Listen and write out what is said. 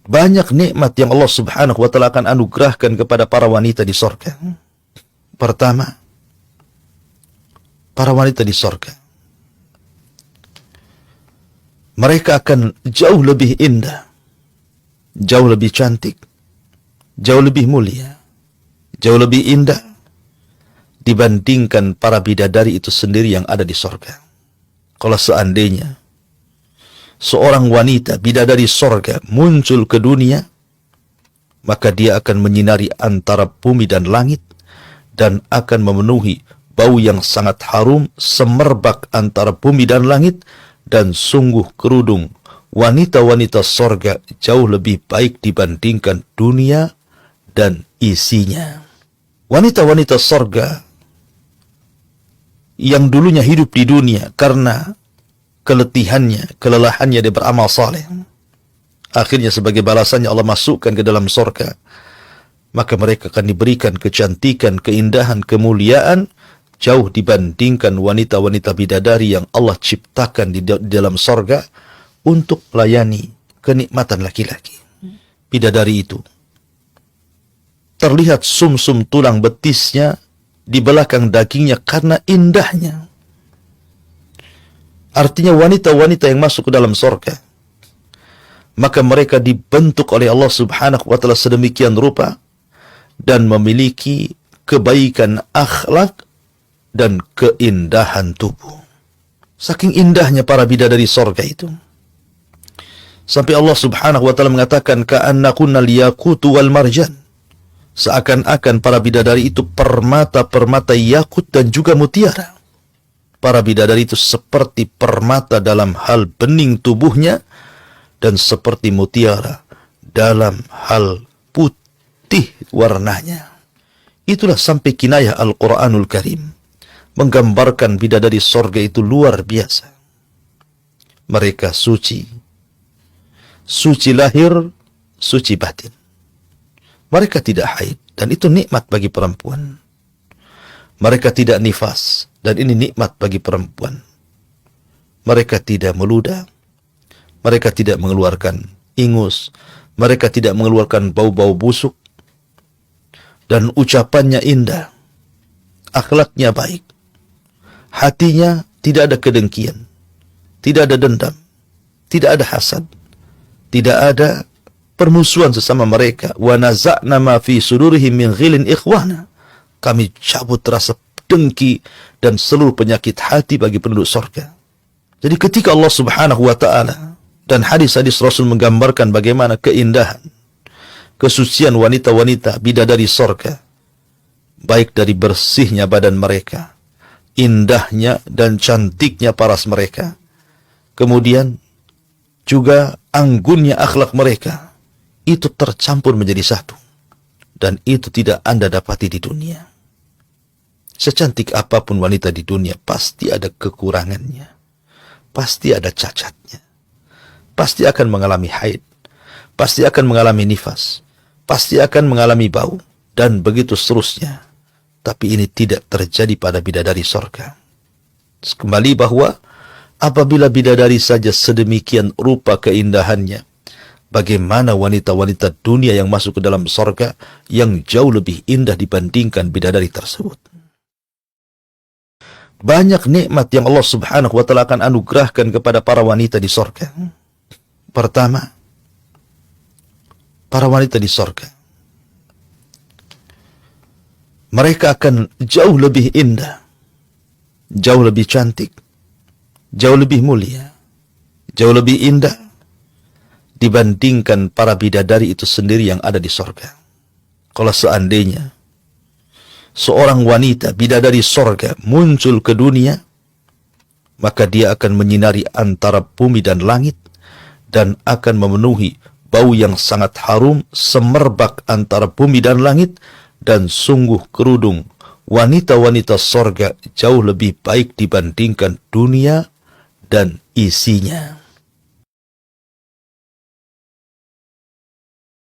Banyak nikmat yang Allah Subhanahu wa Ta'ala akan anugerahkan kepada para wanita di sorga. Pertama, para wanita di sorga, mereka akan jauh lebih indah, jauh lebih cantik, jauh lebih mulia, jauh lebih indah dibandingkan para bidadari itu sendiri yang ada di sorga. Kalau seandainya seorang wanita bidadari sorga muncul ke dunia, maka dia akan menyinari antara bumi dan langit dan akan memenuhi bau yang sangat harum semerbak antara bumi dan langit. Dan sungguh kerudung wanita-wanita sorga jauh lebih baik dibandingkan dunia dan isinya. Wanita-wanita sorga yang dulunya hidup di dunia karena kelelahannya dia beramal saleh, akhirnya sebagai balasannya Allah masukkan ke dalam sorga, maka mereka akan diberikan kecantikan, keindahan, kemuliaan jauh dibandingkan wanita-wanita bidadari yang Allah ciptakan di dalam sorga untuk melayani kenikmatan laki-laki. Bidadari itu terlihat sumsum tulang betisnya di belakang dagingnya karena indahnya. Artinya wanita-wanita yang masuk ke dalam sorga, maka mereka dibentuk oleh Allah Subhanahu wa Ta'ala sedemikian rupa dan memiliki kebaikan akhlak dan keindahan tubuh. Saking indahnya para bidadari sorga itu, sampai Allah Subhanahu wa Ta'ala mengatakan ka'annakunna liyaqutu wal marjan, seakan-akan para bidadari itu permata-permata yakut dan juga mutiara. Para bidadari itu seperti permata dalam hal bening tubuhnya dan seperti mutiara dalam hal putih warnanya. Itulah sampai kinayah Al-Quranul Karim menggambarkan bidadari sorga itu luar biasa. Mereka suci, suci lahir, suci batin. Mereka tidak haid, dan itu nikmat bagi perempuan. Mereka tidak nifas, dan ini nikmat bagi perempuan. Mereka tidak meludah, mereka tidak mengeluarkan ingus, mereka tidak mengeluarkan bau-bau busuk, dan ucapannya indah, akhlaknya baik, hatinya tidak ada kedengkian, tidak ada dendam, tidak ada hasad, tidak ada permusuhan sesama mereka. Wa naza'na ma fi sudurihim min ghilin ikhwana. Kami cabut rasa dengki dan seluruh penyakit hati bagi penduduk surga. Jadi ketika Allah Subhanahu wa Ta'ala dan hadis-hadis Rasul menggambarkan bagaimana keindahan, kesucian wanita-wanita bidadari surga, baik dari bersihnya badan mereka, indahnya dan cantiknya paras mereka, kemudian juga anggunnya akhlak mereka, itu tercampur menjadi satu. Dan itu tidak Anda dapati di dunia. Secantik apapun wanita di dunia, pasti ada kekurangannya, pasti ada cacatnya, pasti akan mengalami haid, pasti akan mengalami nifas, pasti akan mengalami bau, dan begitu seterusnya. Tapi ini tidak terjadi pada bidadari sorga. Kembali bahwa apabila bidadari saja sedemikian rupa keindahannya, bagaimana wanita-wanita dunia yang masuk ke dalam sorga yang jauh lebih indah dibandingkan bidadari tersebut. Banyak nikmat yang Allah Subhanahu wa Ta'ala akan anugerahkan kepada para wanita di sorga. Pertama, para wanita di sorga, mereka akan jauh lebih indah, jauh lebih cantik, jauh lebih mulia, jauh lebih indah dibandingkan para bidadari itu sendiri yang ada di sorga. Kalau seandainya seorang wanita bidadari sorga muncul ke dunia, maka dia akan menyinari antara bumi dan langit dan akan memenuhi bau yang sangat harum semerbak antara bumi dan langit. Dan sungguh kerudung wanita-wanita sorga jauh lebih baik dibandingkan dunia dan isinya.